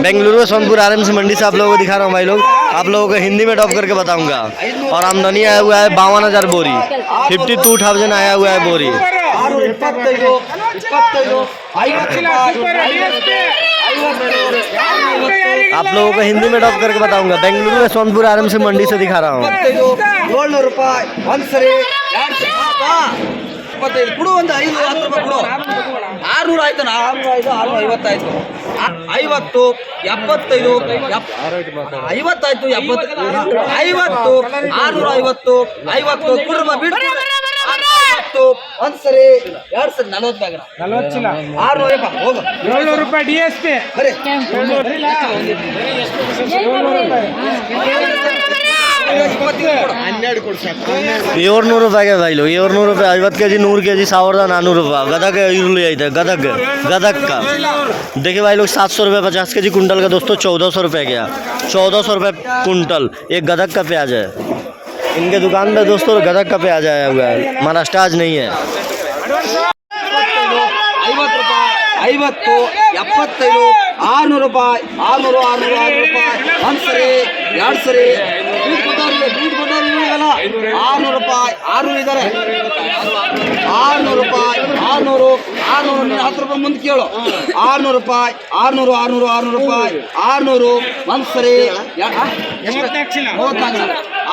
बेंगलुरु में सोनपुर आरएमसी मंडी से आप लोगों को दिखा रहा हूँ भाई लोग। आप लोगों को हिंदी में टॉप करके बताऊंगा। और आमदनी आया हुआ है 52,000 बोरी, 52,000 आया हुआ है बोरी। आप लोगों को हिंदी में टॉप करके बताऊंगा। बेंगलुरु में सोनपुर आरएमसी मंडी से दिखा रहा हूँ। 25 ಕೊಡು, ಒಂದು 5 10 ರೂಪಾಯಿ ಕೊಡು. 600 ಆಯ್ತು, 605 650 ಆಯ್ತು. 50 75 50 ಆಯ್ತು, 70 50 650 50 ಕುರ್ಮ ಬಿಡು. 650 ಒಂದ್ಸರಿ 2 ಸರಿ 40 ಬ್ಯಾಗ್ 40 ಚೀಲ 600 ರೂಪಾಯಿ ಹೋಗು. 700 ರೂಪಾಯಿ ಡಿಎಸ್ಪಿ ಬರೀ 700 ರೂಪಾಯಿಗೆ ಬಾಯಿಲು 700 ರೂಪಾಯಿ 50 kg 100 kg 1400 ರೂಪಾಯಿ गदक ಈರುಳ್ಳಿ ಐತೆ गदक का। देखिए भाई लोग 700 रुपये 50 kg कुंटल का दोस्तों 1400 रुपये गया। 1400 रुपये कुंटल एक गदक का प्याज है। इनके दुकान पे दोस्तों गदक का प्याज आया हुआ है, महाराष्ट्र आज नहीं है। 50 ರೂಪಾಯಿ 50 75 600 ರೂಪಾಯಿ 600 600 ರೂಪಾಯಿ ಒಂದ್ಸರಿ 2 ಸರಿ 600 ರೂಪಾಯಿ 600 ಇದ್ದಾರೆ 600 ರೂಪಾಯಿ 600 ನೀನು 10 ರೂಪಾಯಿ ಮುಂದೆ ಕೇಳು. 600 ರೂಪಾಯಿ 600 ರೂಪಾಯಿ 600 ಒಂದ್ಸರಿ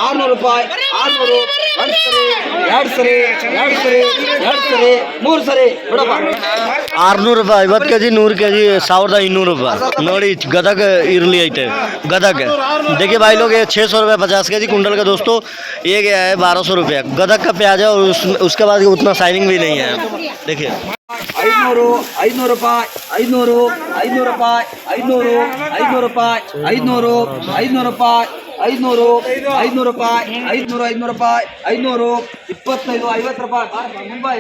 600 ರೂಪಾಯಿ 600 ಒಂದ್ಸರಿ 2 ಸರಿ 3 ಸರಿ ಬಿಡಪ್ಪ. 600 ರೂಪಾಯಿ 50 kg 100 kg 1200 ರೂಪಾಯಿ ನೋಡಿ गदक ಈರುಳ್ಳಿ ಐತೆ गदक। देखिए भाई लोग ये 600 रुपये 50 kg कुंटल का दोस्तों ये गया है 1200 रुपये गदक का प्याज है। और उसके बाद उतना शाइनिंग भी नहीं है। देखिए 500 ರೂಪಾಯಿ 500 ರೂಪಾಯಿ 500 ರೂಪಾಯಿ 500 ರೂಪಾಯಿ 500 ರೂಪಾಯಿ 500 ರೂಪಾಯಿ 500 25 50 ರೂಪಾಯಿ ಮುಂಬೈ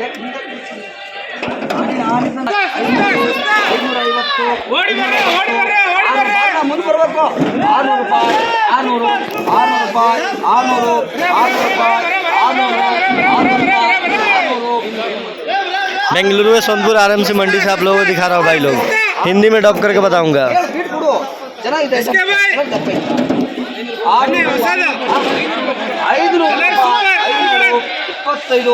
ಮುಂದೆ ಬರಬೇಕು. 600 ರೂಪಾಯಿ 600 ರೂಪಾಯಿ 600 ರೂಪಾಯಿ 600 बेंगलुरु में सोनपुर आरएमसी मंडी से आप लोगों को दिखा रहा हूँ भाई लोग। हिंदी में टॉप करके बताऊंगा। ಚೆನ್ನಾಗಿದೆ 25 50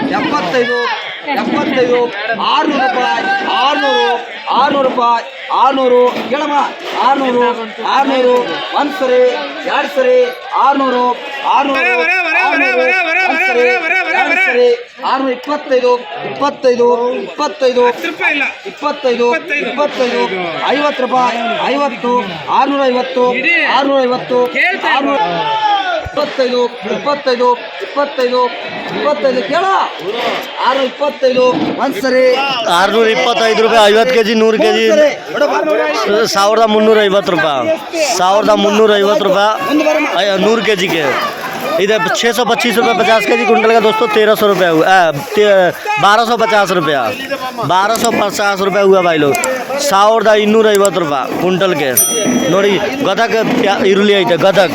75 75 600 ರೂಪಾಯಿ 600 ರೂಪಾಯಿ 600 ಕೇಳಮ್ಮ 600 ಒಂದ್ಸರಿ 2 ಸರಿ 600 625 25 50 ರೂಪಾಯಿ 50 ರೂಪಾಯಿ 50 650 25 ಕೇಳ 625 ಒಂದ್ಸರಿ 625 ರೂಪಾಯಿ 50 kg 100 kg 1350 ರೂಪಾಯಿ 1350 ರೂಪಾಯಿ 100 kg के। इधर 625 रुपये 50 kg कुंटल का दोस्तों 1300 रुपये हुआ 1250 रुपया 1250 रुपये हुआ भाई लोग। 1250 ರೂಪಾಯಿ कुंटल के ನೋಡಿ गदक ಈರುಳ್ಳಿ ಐತೆ गदक